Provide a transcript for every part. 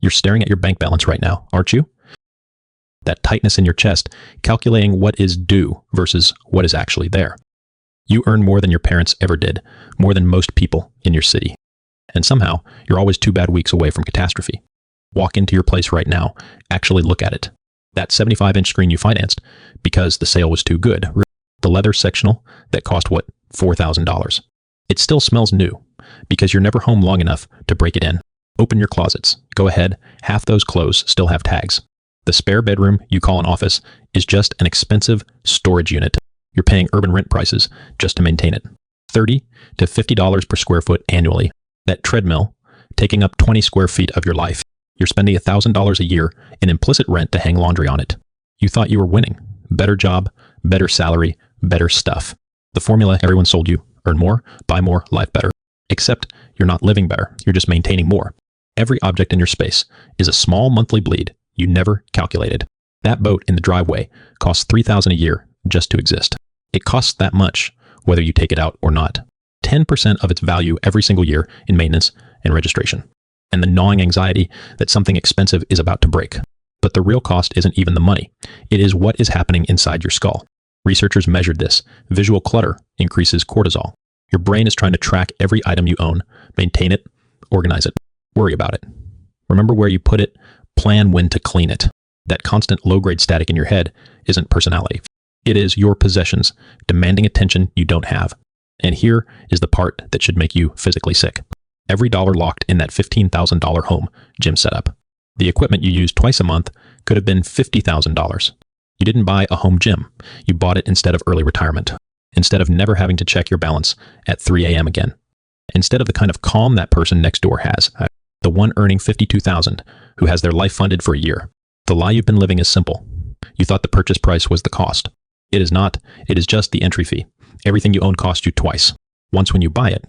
You're staring at your bank balance right now, aren't you? That tightness in your chest, calculating what is due versus what is actually there. You earn more than your parents ever did, more than most people in your city. And somehow, you're always 2 bad weeks away from catastrophe. Walk into your place right now, actually look at it. That 75-inch screen you financed because the sale was too good. The leather sectional that cost, what, $4,000. It still smells new because you're never home long enough to break it in. Open your closets. Go ahead, half those clothes still have tags. The spare bedroom you call an office is just an expensive storage unit. You're paying urban rent prices just to maintain it. $30 to $50 per square foot annually. That treadmill taking up 20 square feet of your life. You're spending $1,000 a year in implicit rent to hang laundry on it. You thought you were winning. Better job, better salary, better stuff. The formula everyone sold you: earn more, buy more, life better. Except you're not living better. You're just maintaining more. Every object in your space is a small monthly bleed you never calculated. That boat in the driveway costs $3,000 a year just to exist. It costs that much whether you take it out or not. 10% of its value every single year in maintenance and registration. And the gnawing anxiety that something expensive is about to break. But the real cost isn't even the money. It is what is happening inside your skull. Researchers measured this. Visual clutter increases cortisol. Your brain is trying to track every item you own, maintain it, organize it, worry about it. Remember where you put it, plan when to clean it. That constant low-grade static in your head isn't personality. It is your possessions demanding attention you don't have. And here is the part that should make you physically sick. Every dollar locked in that $15,000 home gym setup. The equipment you use twice a month could have been $50,000. You didn't buy a home gym. You bought it instead of early retirement. Instead of never having to check your balance at 3 a.m. again. Instead of the kind of calm that person next door has. The one earning $52,000 who has their life funded for a year. The lie you've been living is simple. You thought the purchase price was the cost. It is not. It is just the entry fee. Everything you own costs you twice. Once when you buy it.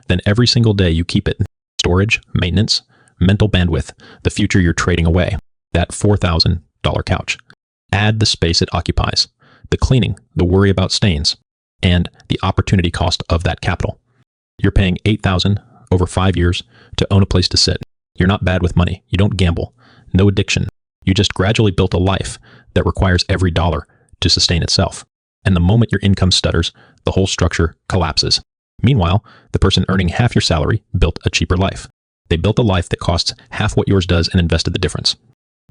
Then every single day you keep it. Storage, maintenance, mental bandwidth, the future you're trading away. That $4,000 couch. Add the space it occupies. The cleaning, the worry about stains, and the opportunity cost of that capital. You're paying $8,000 over 5 years to own a place to sit. You're not bad with money. You don't gamble. No addiction. You just gradually built a life that requires every dollar to sustain itself. And the moment your income stutters, the whole structure collapses. Meanwhile, the person earning half your salary built a cheaper life. They built a life that costs half what yours does and invested the difference.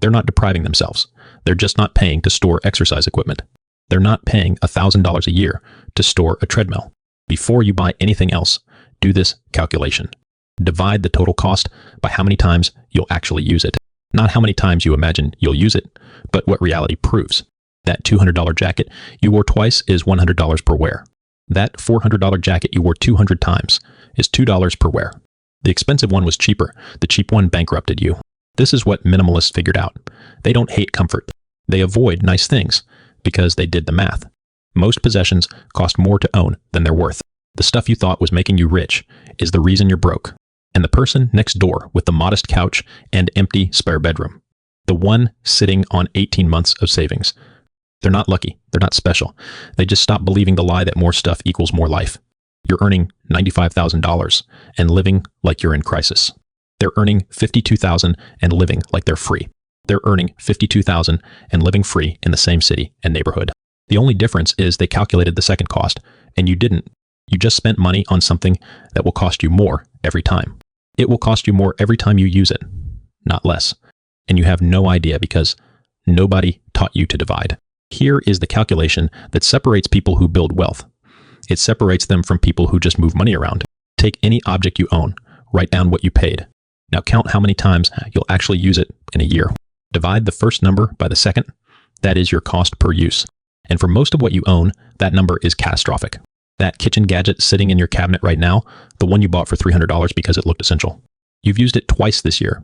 They're not depriving themselves. They're just not paying to store exercise equipment. They're not paying $1,000 a year to store a treadmill. Before you buy anything else, do this calculation. Divide the total cost by how many times you'll actually use it. Not how many times you imagine you'll use it, but what reality proves. That $200 jacket you wore twice is $100 per wear. That $400 jacket you wore 200 times is $2 per wear. The expensive one was cheaper. The cheap one bankrupted you. This is what minimalists figured out. They don't hate comfort. They avoid nice things because they did the math. Most possessions cost more to own than they're worth. The stuff you thought was making you rich is the reason you're broke. And the person next door with the modest couch and empty spare bedroom. The one sitting on 18 months of savings. They're not lucky. They're not special. They just stopped believing the lie that more stuff equals more life. You're earning $95,000 and living like you're in crisis. They're earning $52,000 and living like they're free. They're earning $52,000 and living free in the same city and neighborhood. The only difference is they calculated the second cost, and you didn't. You just spent money on something that will cost you more every time. It will cost you more every time you use it, not less. And you have no idea because nobody taught you to divide. Here is the calculation that separates people who build wealth. It separates them from people who just move money around. Take any object you own, write down what you paid. Now count how many times you'll actually use it in a year. Divide the first number by the second. That is your cost per use. And for most of what you own, that number is catastrophic. That kitchen gadget sitting in your cabinet right now, the one you bought for $300 because it looked essential. You've used it twice this year.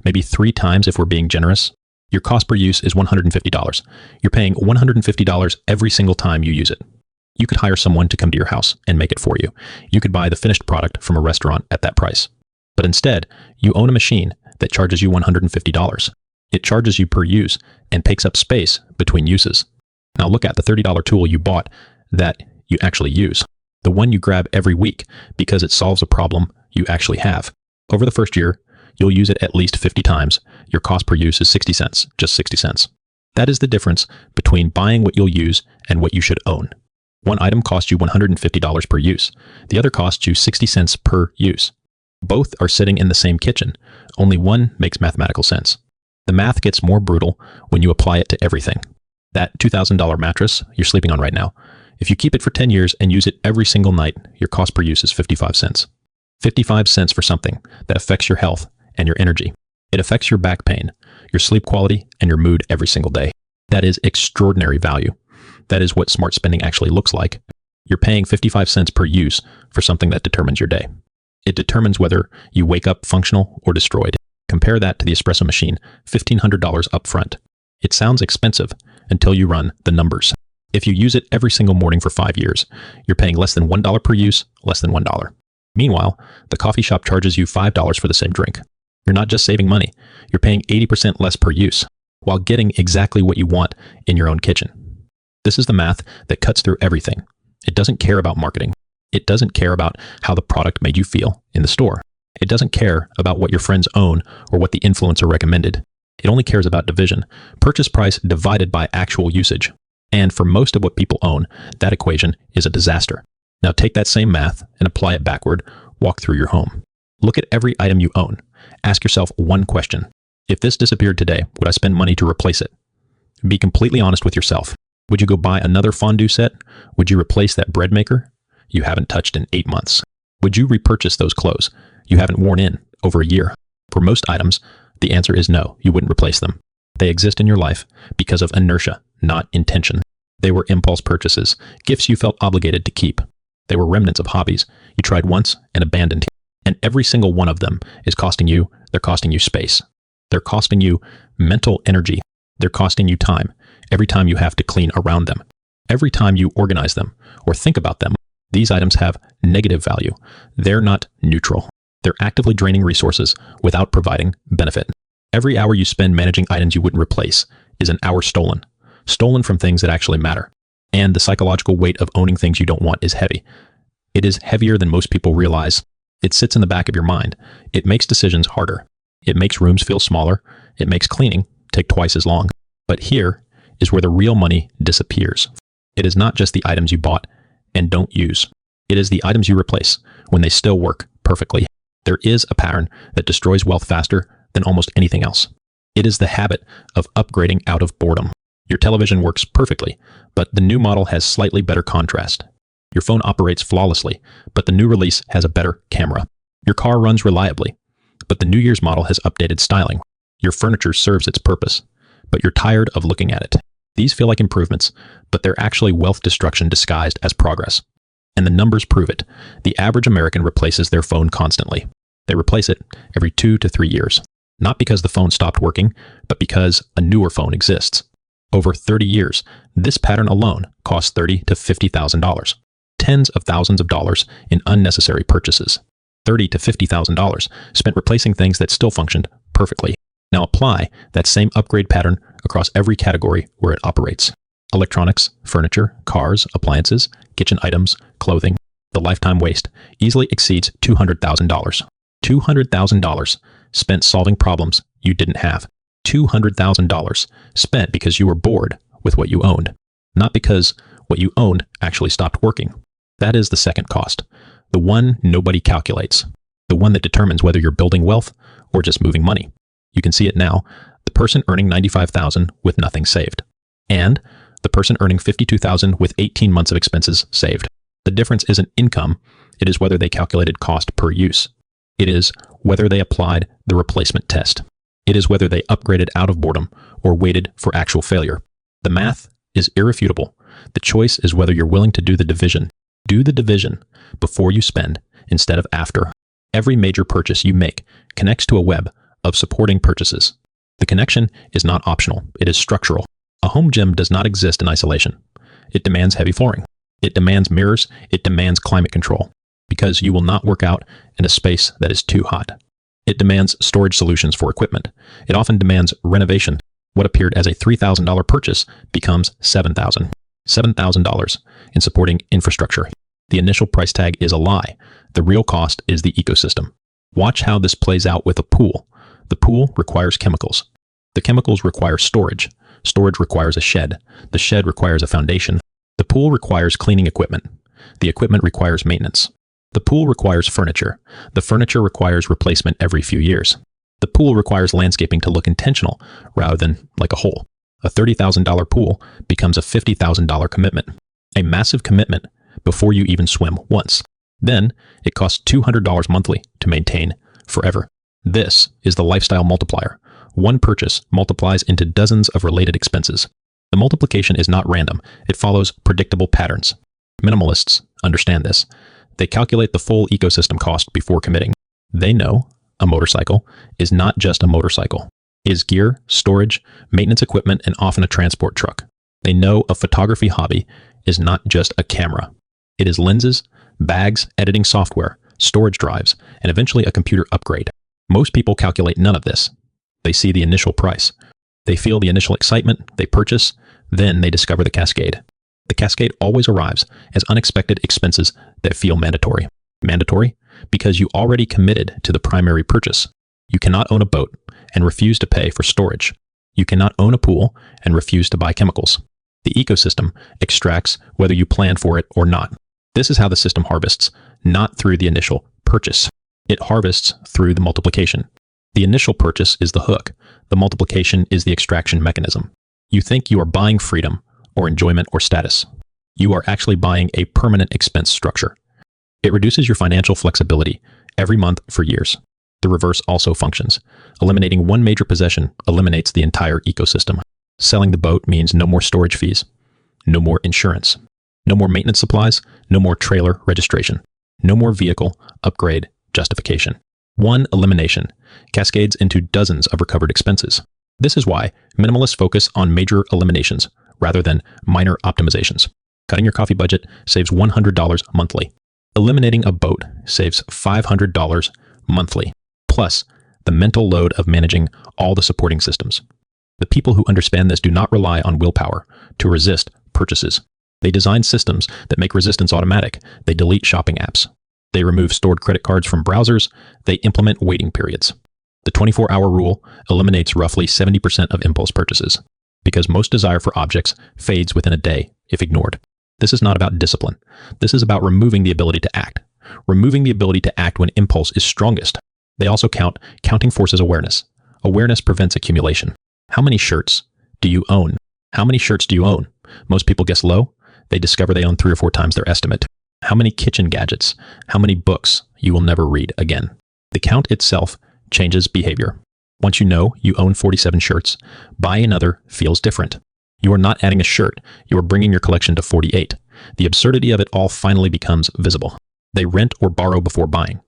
Maybe 3 times if we're being generous. Your cost per use is $150. You're paying $150 every single time you use it. You could hire someone to come to your house and make it for you. You could buy the finished product from a restaurant at that price. But instead, you own a machine that charges you $150. It charges you per use and takes up space between uses. Now look at the $30 tool you bought that you actually use. The one you grab every week because it solves a problem you actually have. Over the first year, you'll use it at least 50 times. Your cost per use is 60 cents, just 60 cents. That is the difference between buying what you'll use and what you should own. One item costs you $150 per use. The other costs you 60 cents per use. Both are sitting in the same kitchen. Only one makes mathematical sense. The math gets more brutal when you apply it to everything. That $2,000 mattress you're sleeping on right now, if you keep it for 10 years and use it every single night, your cost per use is 55 cents. 55 cents for something that affects your health and your energy. It affects your back pain, your sleep quality, and your mood every single day. That is extraordinary value. That is what smart spending actually looks like. You're paying 55 cents per use for something that determines your day. It determines whether you wake up functional or destroyed. Compare that to the espresso machine, $1,500 up front. It sounds expensive until you run the numbers. If you use it every single morning for 5 years, you're paying less than $1 per use, less than $1. Meanwhile, the coffee shop charges you $5 for the same drink. You're not just saving money, you're paying 80% less per use, while getting exactly what you want in your own kitchen. This is the math that cuts through everything. It doesn't care about marketing. It doesn't care about how the product made you feel in the store. It doesn't care about what your friends own or what the influencer recommended. It only cares about division, purchase price divided by actual usage. And for most of what people own, that equation is a disaster. Now take that same math and apply it backward. Walk through your home. Look at every item you own. Ask yourself one question. If this disappeared today, would I spend money to replace it? Be completely honest with yourself. Would you go buy another fondue set? Would you replace that bread maker you haven't touched in 8 months? Would you repurchase those clothes you haven't worn in over a year? For most items, the answer is no, you wouldn't replace them. They exist in your life because of inertia, not intention. They were impulse purchases, gifts you felt obligated to keep. They were remnants of hobbies you tried once and abandoned. And every single one of them is costing you, they're costing you space. They're costing you mental energy. They're costing you time every time you have to clean around them. Every time you organize them or think about them, these items have negative value. They're not neutral. They're actively draining resources without providing benefit. Every hour you spend managing items you wouldn't replace is an hour stolen. Stolen from things that actually matter. And the psychological weight of owning things you don't want is heavy. It is heavier than most people realize. It sits in the back of your mind. It makes decisions harder. It makes rooms feel smaller. It makes cleaning take twice as long. But here is where the real money disappears. It is not just the items you bought and don't use. It is the items you replace when they still work perfectly. There is a pattern that destroys wealth faster than almost anything else. It is the habit of upgrading out of boredom. Your television works perfectly, but the new model has slightly better contrast. Your phone operates flawlessly, but the new release has a better camera. Your car runs reliably, but the New Year's model has updated styling. Your furniture serves its purpose, but you're tired of looking at it. These feel like improvements, but they're actually wealth destruction disguised as progress. And the numbers prove it. The average American replaces their phone constantly. They replace it every 2 to 3 years. Not because the phone stopped working, but because a newer phone exists. Over 30 years, this pattern alone costs $30,000 to $50,000. Tens of thousands of dollars in unnecessary purchases. $30,000 to $50,000 spent replacing things that still functioned perfectly. Now apply that same upgrade pattern across every category where it operates. Electronics, furniture, cars, appliances, kitchen items, clothing. The lifetime waste easily exceeds $200,000. $200,000 spent solving problems you didn't have. $200,000 spent because you were bored with what you owned, not because what you owned actually stopped working. That is the second cost, the one nobody calculates, the one that determines whether you're building wealth or just moving money. You can see it now, the person earning $95,000 with nothing saved, and the person earning $52,000 with 18 months of expenses saved. The difference isn't income, it is whether they calculated cost per use. It is whether they applied the replacement test. It is whether they upgraded out of boredom or waited for actual failure. The math is irrefutable. The choice is whether you're willing to do the division. Do the division before you spend instead of after. Every major purchase you make connects to a web of supporting purchases. The connection is not optional, it is structural. A home gym does not exist in isolation. It demands heavy flooring. It demands mirrors. It demands climate control, because you will not work out in a space that is too hot. It demands storage solutions for equipment. It often demands renovation. What appeared as a $3,000 purchase becomes $7,000. $7,000 in supporting infrastructure. The initial price tag is a lie. The real cost is the ecosystem. Watch how this plays out with a pool. The pool requires chemicals. The chemicals require storage. Storage requires a shed. The shed requires a foundation. The pool requires cleaning equipment. The equipment requires maintenance. The pool requires furniture. The furniture requires replacement every few years. The pool requires landscaping to look intentional rather than like a hole. A $30,000 pool becomes a $50,000 commitment. A massive commitment before you even swim once. Then it costs $200 monthly to maintain forever. This is the lifestyle multiplier. One purchase multiplies into dozens of related expenses. The multiplication is not random. It follows predictable patterns. Minimalists understand this. They calculate the full ecosystem cost before committing. They know a motorcycle is not just a motorcycle. It is gear, storage, maintenance equipment, and often a transport truck. They know a photography hobby is not just a camera. It is lenses, bags, editing software, storage drives, and eventually a computer upgrade. Most people calculate none of this. They see the initial price. They feel the initial excitement, they purchase, then they discover the cascade. The cascade always arrives as unexpected expenses that feel mandatory. Mandatory because you already committed to the primary purchase. You cannot own a boat and refuse to pay for storage. You cannot own a pool and refuse to buy chemicals. The ecosystem extracts whether you plan for it or not. This is how the system harvests, not through the initial purchase. It harvests through the multiplication. The initial purchase is the hook. The multiplication is the extraction mechanism. You think you are buying freedom or enjoyment or status. You are actually buying a permanent expense structure. It reduces your financial flexibility every month for years. The reverse also functions. Eliminating one major possession eliminates the entire ecosystem. Selling the boat means no more storage fees, no more insurance, no more maintenance supplies, no more trailer registration, no more vehicle upgrade justification. One elimination cascades into dozens of recovered expenses. This is why minimalists focus on major eliminations rather than minor optimizations. Cutting your coffee budget saves $100 monthly. Eliminating a boat saves $500 monthly, plus the mental load of managing all the supporting systems. The people who understand this do not rely on willpower to resist purchases. They design systems that make resistance automatic. They delete shopping apps. They remove stored credit cards from browsers. They implement waiting periods. The 24-hour rule eliminates roughly 70% of impulse purchases because most desire for objects fades within a day if ignored. This is not about discipline. This is about removing the ability to act. Removing the ability to act when impulse is strongest. They also counting forces awareness. Awareness prevents accumulation. How many shirts do you own? How many shirts do you own? Most people guess low. They discover they own 3 or 4 times their estimate. How many kitchen gadgets? How many books you will never read again? The count itself changes behavior. Once you know you own 47 shirts, buying another feels different. You are not adding a shirt. You are bringing your collection to 48. The absurdity of it all finally becomes visible. They rent or borrow before buying.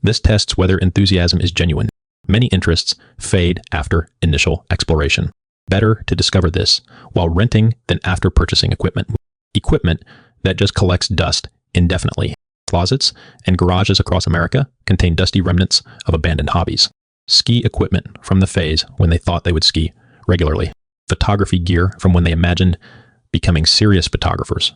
This tests whether enthusiasm is genuine. Many interests fade after initial exploration. Better to discover this while renting than after purchasing equipment. Equipment that just collects dust indefinitely. Closets and garages across America contain dusty remnants of abandoned hobbies. Ski equipment from the phase when they thought they would ski regularly. Photography gear from when they imagined becoming serious photographers.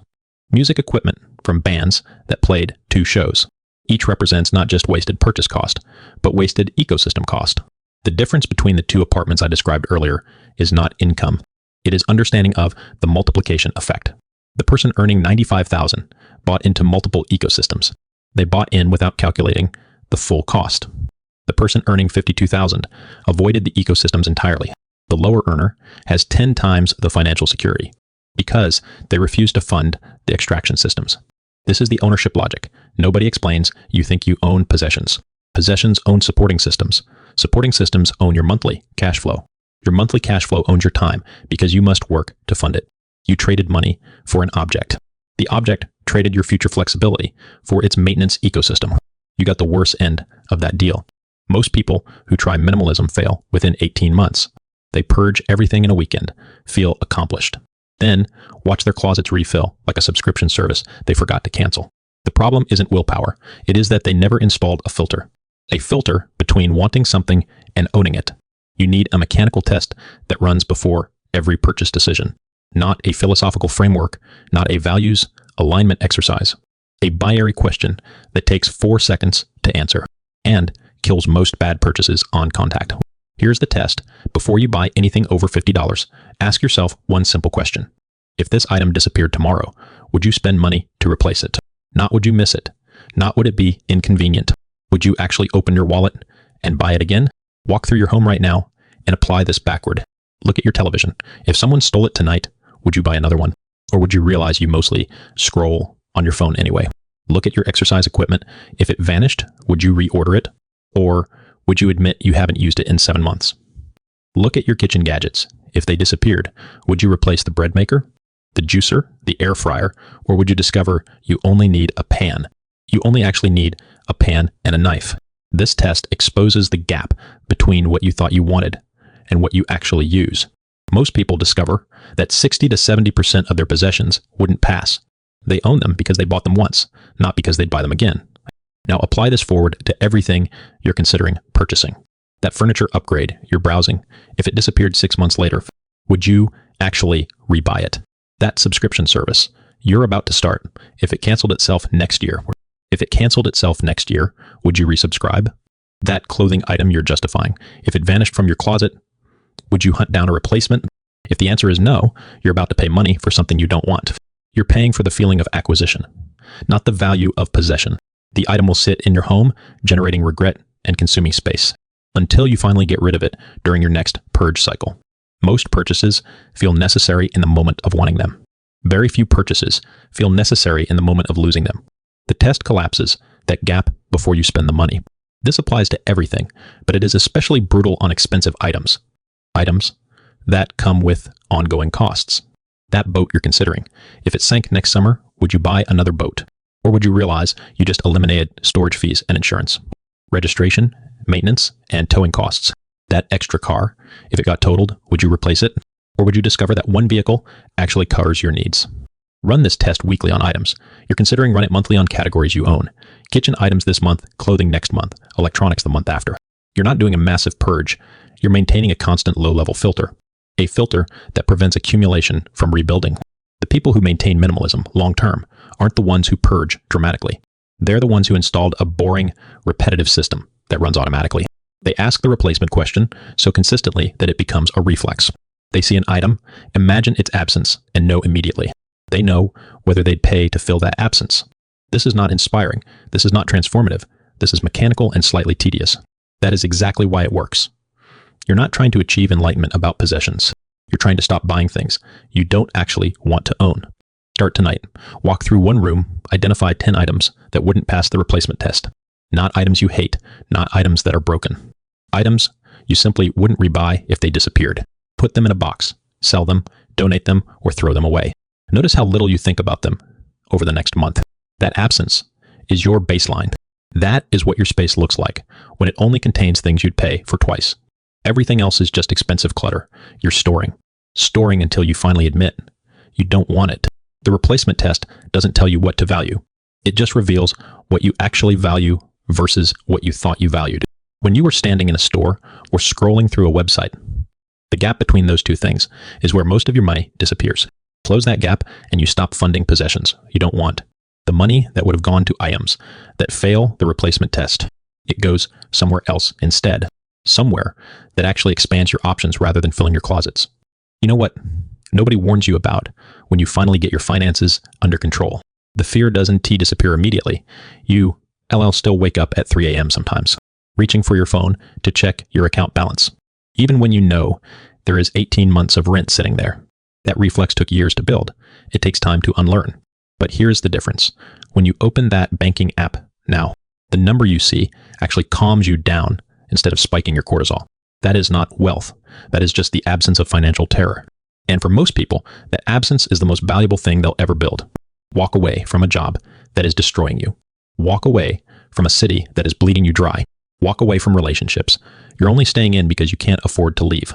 Music equipment from bands that played 2 shows. Each represents not just wasted purchase cost, but wasted ecosystem cost. The difference between the 2 apartments I described earlier is not income. It is understanding of the multiplication effect. The person earning $95,000 bought into multiple ecosystems. They bought in without calculating the full cost. The person earning $52,000 avoided the ecosystems entirely. The lower earner has 10 times the financial security because they refuse to fund the extraction systems. This is the ownership logic. Nobody explains you think you own possessions. Possessions own supporting systems. Supporting systems own your monthly cash flow. Your monthly cash flow owns your time because you must work to fund it. You traded money for an object. The object traded your future flexibility for its maintenance ecosystem. You got the worst end of that deal. Most people who try minimalism fail within 18 months. They purge everything in a weekend, feel accomplished. Then watch their closets refill like a subscription service they forgot to cancel. The problem isn't willpower. It is that they never installed a filter. A filter between wanting something and owning it. You need a mechanical test that runs before every purchase decision. Not a philosophical framework, not a values alignment exercise. A binary question that takes 4 seconds to answer. And kills most bad purchases on contact. Here's the test. Before you buy anything over $50, ask yourself one simple question. If this item disappeared tomorrow, would you spend money to replace it? Not would you miss it. Not would it be inconvenient. Would you actually open your wallet and buy it again? Walk through your home right now and apply this backward. Look at your television. If someone stole it tonight, would you buy another one? Or would you realize you mostly scroll on your phone anyway? Look at your exercise equipment. If it vanished, would you reorder it? Or would you admit you haven't used it in 7 months? Look at your kitchen gadgets. If they disappeared, would you replace the bread maker, the juicer, the air fryer, or would you discover you only need a pan? You only actually need a pan and a knife. This test exposes the gap between what you thought you wanted and what you actually use. Most people discover that 60 to 70% of their possessions wouldn't pass. They own them because they bought them once, not because they'd buy them again. Now apply this forward to everything you're considering purchasing. That furniture upgrade you're browsing, if it disappeared 6 months later, would you actually rebuy it? That subscription service you're about to start, if it canceled itself next year, would you resubscribe? That clothing item you're justifying, if it vanished from your closet, would you hunt down a replacement? If the answer is no, you're about to pay money for something you don't want. You're paying for the feeling of acquisition, not the value of possession. The item will sit in your home, generating regret and consuming space, until you finally get rid of it during your next purge cycle. Most purchases feel necessary in the moment of wanting them. Very few purchases feel necessary in the moment of losing them. The test collapses that gap before you spend the money. This applies to everything, but it is especially brutal on expensive items. Items that come with ongoing costs. That boat you're considering, if it sank next summer, would you buy another boat? Or would you realize you just eliminated storage fees and insurance, registration, maintenance, and towing costs? That extra car, if it got totaled, would you replace it? Or would you discover that one vehicle actually covers your needs? Run this test weekly on items. You're considering run it monthly on categories you own. Kitchen items this month, clothing next month, electronics the month after. You're not doing a massive purge. You're maintaining a constant low-level filter. A filter that prevents accumulation from rebuilding. The people who maintain minimalism long-term aren't the ones who purge dramatically. They're the ones who installed a boring, repetitive system that runs automatically. They ask the replacement question so consistently that it becomes a reflex. They see an item, imagine its absence, and know immediately. They know whether they'd pay to fill that absence. This is not inspiring. This is not transformative. This is mechanical and slightly tedious. That is exactly why it works. You're not trying to achieve enlightenment about possessions. You're trying to stop buying things you don't actually want to own. Start tonight. Walk through one room, identify 10 items that wouldn't pass the replacement test. Not items you hate, not items that are broken. Items you simply wouldn't rebuy if they disappeared. Put them in a box, sell them, donate them, or throw them away. Notice how little you think about them over the next month. That absence is your baseline. That is what your space looks like when it only contains things you'd pay for twice. Everything else is just expensive clutter. You're storing until you finally admit you don't want it. The replacement test doesn't tell you what to value. It just reveals what you actually value versus what you thought you valued. When you are standing in a store or scrolling through a website, the gap between those two things is where most of your money disappears. Close that gap and you stop funding possessions you don't want. The money that would have gone to items that fail the replacement test, it goes somewhere else instead. Somewhere that actually expands your options rather than filling your closets. You know what nobody warns you about when you finally get your finances under control? The fear doesn't disappear immediately. You still wake up at 3 a.m. sometimes, reaching for your phone to check your account balance. Even when you know there is 18 months of rent sitting there. That reflex took years to build. It takes time to unlearn. But here's the difference. When you open that banking app now, the number you see actually calms you down instead of spiking your cortisol. That is not wealth. That is just the absence of financial terror. And for most people, that absence is the most valuable thing they'll ever build. Walk away from a job that is destroying you. Walk away from a city that is bleeding you dry. Walk away from relationships you're only staying in because you can't afford to leave.